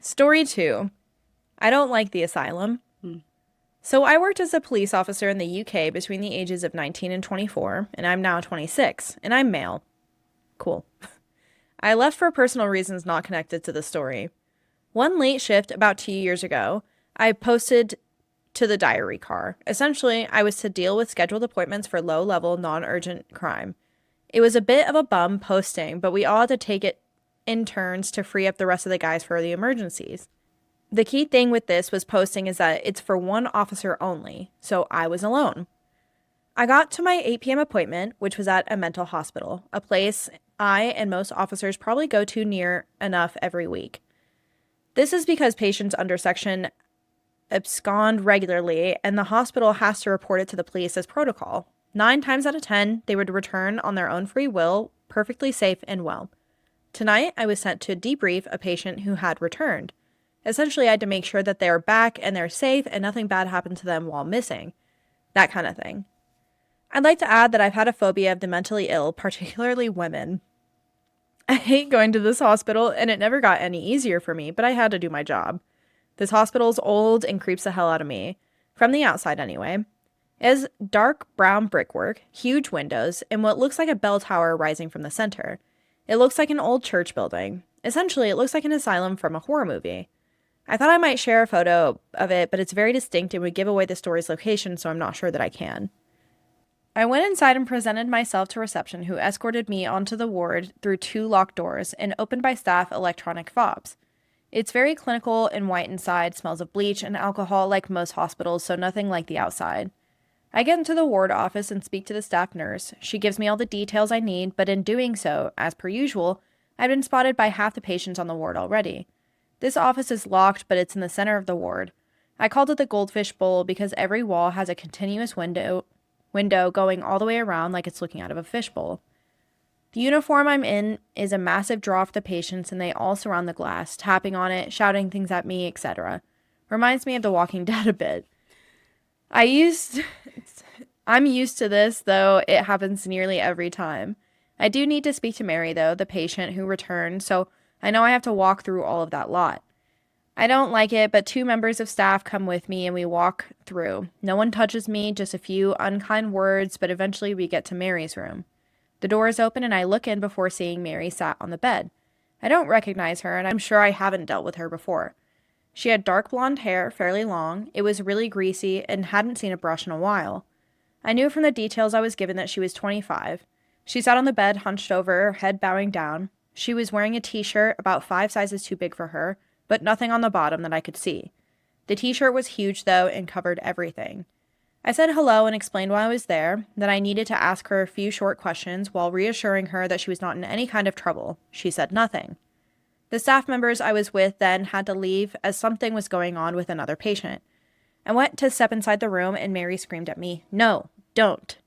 Story 2. I don't like the asylum. So I worked as a police officer in the UK between the ages of 19 and 24, and I'm now 26, and I'm male. Cool. I left for personal reasons not connected to the story. One late shift about 2 years ago, I posted to the diary car. Essentially, I was to deal with scheduled appointments for low-level, non-urgent crime. It was a bit of a bum posting, but we all had to take it in turns to free up the rest of the guys for the emergencies. The key thing with this was posting is that it's for one officer only, so I was alone. I got to my 8 p.m. appointment, which was at a mental hospital, a place I and most officers probably go to near enough every week. This is because patients under section abscond regularly, and the hospital has to report it to the police as protocol. 9 times out of 10, they would return on their own free will, perfectly safe and well. Tonight, I was sent to debrief a patient who had returned. Essentially, I had to make sure that they're back and they're safe and nothing bad happened to them while missing. That kind of thing. I'd like to add that I've had a phobia of the mentally ill, particularly women. I hate going to this hospital, and it never got any easier for me, but I had to do my job. This hospital's old and creeps the hell out of me. From the outside, anyway. It has dark brown brickwork, huge windows, and what looks like a bell tower rising from the center. It looks like an old church building. Essentially, it looks like an asylum from a horror movie. I thought I might share a photo of it, but it's very distinct and would give away the story's location, so I'm not sure that I can. I went inside and presented myself to reception, who escorted me onto the ward through 2 locked doors and opened by staff electronic fobs. It's very clinical and white inside, smells of bleach and alcohol like most hospitals, so nothing like the outside. I get into the ward office and speak to the staff nurse. She gives me all the details I need, but in doing so, as per usual, I've been spotted by half the patients on the ward already. This office is locked, but it's in the center of the ward. I called it the Goldfish Bowl because every wall has a continuous window going all the way around like it's looking out of a fishbowl. The uniform I'm in is a massive draw for the patients, and they all surround the glass, tapping on it, shouting things at me, etc. Reminds me of The Walking Dead a bit. I'm used to this, though it happens nearly every time. I do need to speak to Mary, though, the patient who returned, so I know I have to walk through all of that lot. I don't like it, but 2 members of staff come with me and we walk through. No one touches me, just a few unkind words, but eventually we get to Mary's room. The door is open and I look in before seeing Mary sat on the bed. I don't recognize her, and I'm sure I haven't dealt with her before. She had dark blonde hair, fairly long. It was really greasy and hadn't seen a brush in a while. I knew from the details I was given that she was 25. She sat on the bed, hunched over, head bowing down. She was wearing a t-shirt about 5 sizes too big for her, but nothing on the bottom that I could see. The t-shirt was huge, though, and covered everything. I said hello and explained why I was there, that I needed to ask her a few short questions while reassuring her that she was not in any kind of trouble. She said nothing. The staff members I was with then had to leave as something was going on with another patient. I went to step inside the room and Mary screamed at me, "No, don't."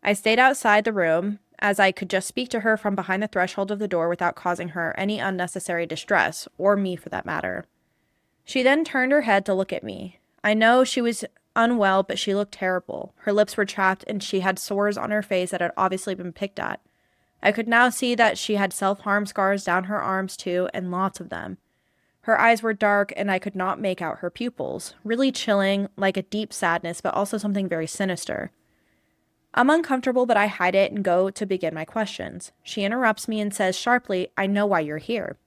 I stayed outside the room, as I could just speak to her from behind the threshold of the door without causing her any unnecessary distress, or me for that matter. She then turned her head to look at me. I know she was unwell, but she looked terrible. Her lips were chapped and she had sores on her face that had obviously been picked at. I could now see that she had self-harm scars down her arms too, and lots of them. Her eyes were dark and I could not make out her pupils, really chilling, like a deep sadness, but also something very sinister. I'm uncomfortable, but I hide it and go to begin my questions. She interrupts me and says sharply, "I know why you're here."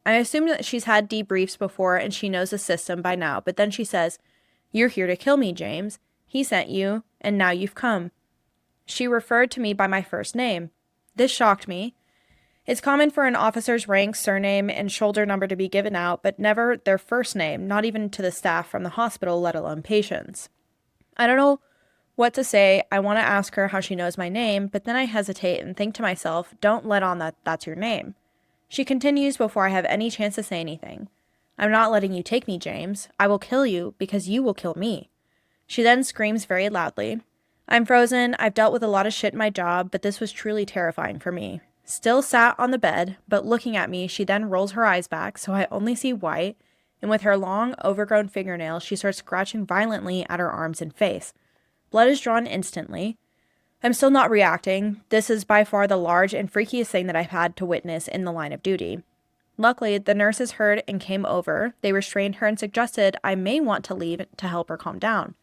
I assume that she's had debriefs before and she knows the system by now, but then she says, "You're here to kill me, James. He sent you, and now you've come." She referred to me by my first name. This shocked me. It's common for an officer's rank, surname, and shoulder number to be given out, but never their first name, not even to the staff from the hospital, let alone patients. I don't know what to say. I want to ask her how she knows my name, but then I hesitate and think to myself, don't let on that that's your name. She continues before I have any chance to say anything. "I'm not letting you take me, James. I will kill you because you will kill me." She then screams very loudly. I'm frozen. I've dealt with a lot of shit in my job, but this was truly terrifying for me. Still sat on the bed, but looking at me, she then rolls her eyes back so I only see white, and with her long, overgrown fingernails, she starts scratching violently at her arms and face. Blood is drawn instantly. I'm still not reacting. This is by far the large and freakiest thing that I've had to witness in the line of duty. Luckily, the nurses heard and came over. They restrained her and suggested I may want to leave to help her calm down.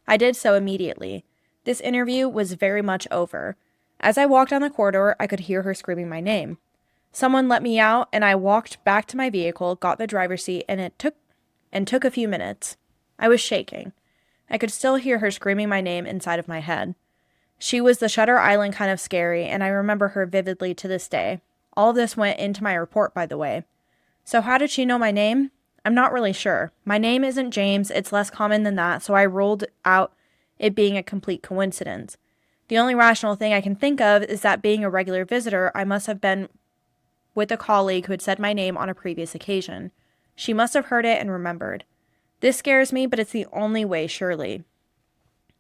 I did so immediately. This interview was very much over. As I walked down the corridor, I could hear her screaming my name. Someone let me out, and I walked back to my vehicle, got the driver's seat, and it took a few minutes. I was shaking. I could still hear her screaming my name inside of my head. She was the Shutter Island kind of scary, and I remember her vividly to this day. All of this went into my report, by the way. So how did she know my name? I'm not really sure. My name isn't James, it's less common than that, so I ruled out it being a complete coincidence. The only rational thing I can think of is that being a regular visitor, I must have been with a colleague who had said my name on a previous occasion. She must have heard it and remembered. This scares me, but it's the only way, surely.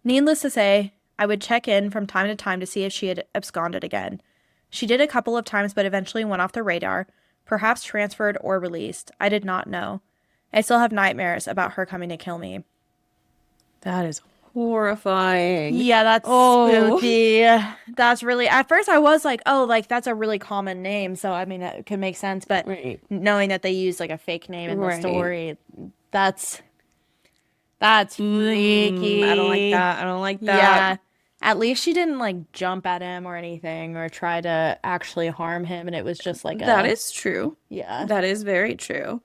Needless to say, I would check in from time to time to see if she had absconded again. She did a couple of times, but eventually went off the radar, perhaps transferred or released. I did not know. I still have nightmares about her coming to kill me. That is horrifying. Yeah, that's spooky. That's really, at first I was like, oh, like that's a really common name, so I mean it could make sense, but knowing that they used like a fake name in the story, that's freaky. I don't like that. I don't like that. Yeah. At least she didn't like jump at him or anything or try to actually harm him, and it was just like that is true. Yeah. That is very true.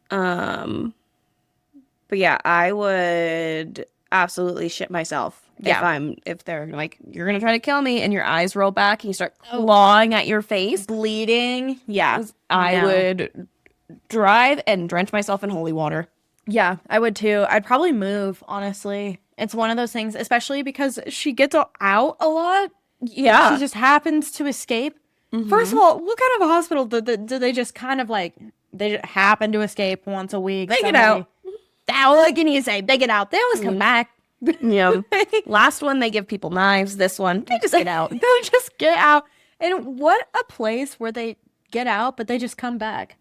But yeah, I would absolutely shit myself if they're like, you're gonna try to kill me, and your eyes roll back and you start clawing at your face, bleeding. Yeah. I would drive and drench myself in holy water. Yeah, I would too. I'd probably move, honestly. It's one of those things, especially because she gets out a lot. Yeah. She just happens to escape. First of all, what kind of a hospital do they just kind of like, they just happen to escape once a week? They get out. What can you say? They get out. They always come back. Yeah. Last one, they give people knives. This one, they just get out. They just get out. And what a place where they get out, but they just come back.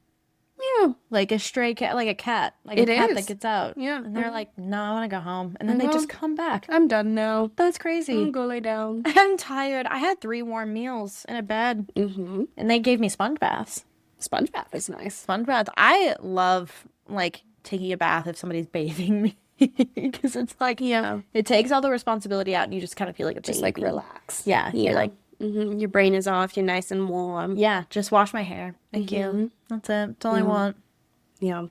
Yeah. Like a stray cat, like a cat. Like a cat that gets out. Yeah. And they're like, no, I want to go home. And then they just come back. I'm done now. That's crazy. I'll go lay down. I'm tired. I had 3 warm meals in a bed. And they gave me sponge baths. Sponge bath is nice. Sponge baths. I love, like, taking a bath if somebody's bathing me. Because it's like, it takes all the responsibility out and you just kind of feel like a baby. Just, like, relax. Yeah. You're like, your brain is off. You're nice and warm. Yeah. Just wash my hair. Thank you. That's it. That's all I want. Yeah.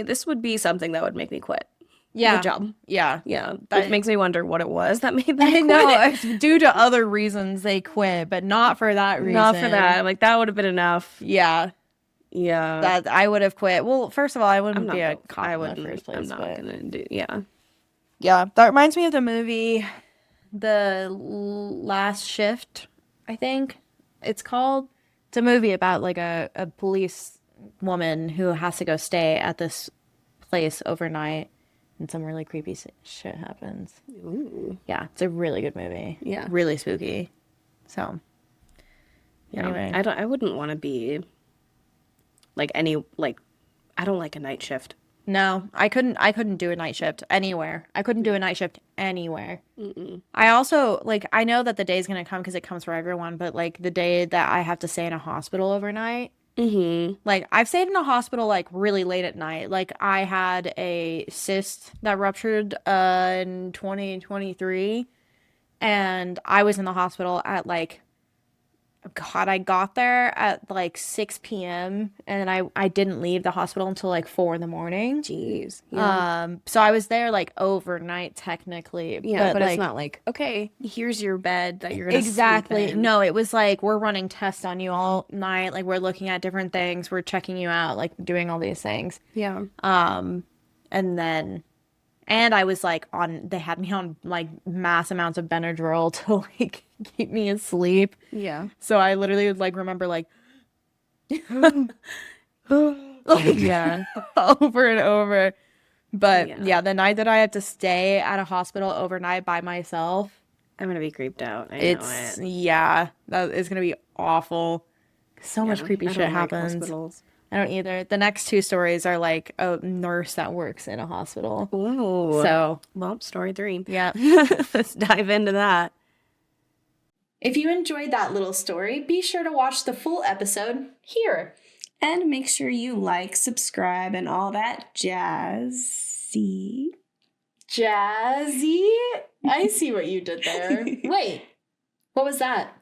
This would be something that would make me quit. Yeah. The job. Yeah. Yeah. It makes me wonder what it was that made them I quit. know. It's due to other reasons they quit, but not for that reason. Not for that. Like, that would have been enough. Yeah. Yeah. That I would have quit. Well, first of all, I wouldn't be a cop in the first place. I'm not gonna do. Yeah. Yeah. That reminds me of the movie The Last Shift, I think it's called. It's a movie about like a police woman who has to go stay at this place overnight and some really creepy shit happens. Ooh. Yeah, it's a really good movie. Yeah. Really spooky. So, yeah. Anyway. I wouldn't want to be like I don't like a night shift. No, I couldn't do a night shift anywhere. I couldn't do a night shift anywhere. I also, like, I know that the day's going to come because it comes for everyone, but, like, the day that I have to stay in a hospital overnight, like, I've stayed in a hospital, like, really late at night. Like, I had a cyst that ruptured in 2023, and I was in the hospital at, like, God, I got there at like 6 p.m. and I didn't leave the hospital until like 4 in the morning. Jeez. Yeah. So I was there like overnight technically. Yeah, but like, it's not like, okay, here's your bed that you're gonna exactly. sleep in. No, it was like we're running tests on you all night. Like we're looking at different things. We're checking you out, like doing all these things. Yeah. And I was like they had me on like mass amounts of Benadryl to like keep me asleep. Yeah. So I literally would like remember like, like yeah, over and over. But yeah, the night that I had to stay at a hospital overnight by myself, I'm gonna be creeped out. Yeah, that is gonna be awful. So much creepy shit happens. Hospitals. I don't either. The next 2 stories are like a nurse that works in a hospital. Ooh. So, well, story 3. Yeah. Let's dive into that. If you enjoyed that little story, be sure to watch the full episode here. And make sure you like, subscribe, and all that jazzy. Jazzy? I see what you did there. Wait, what was that?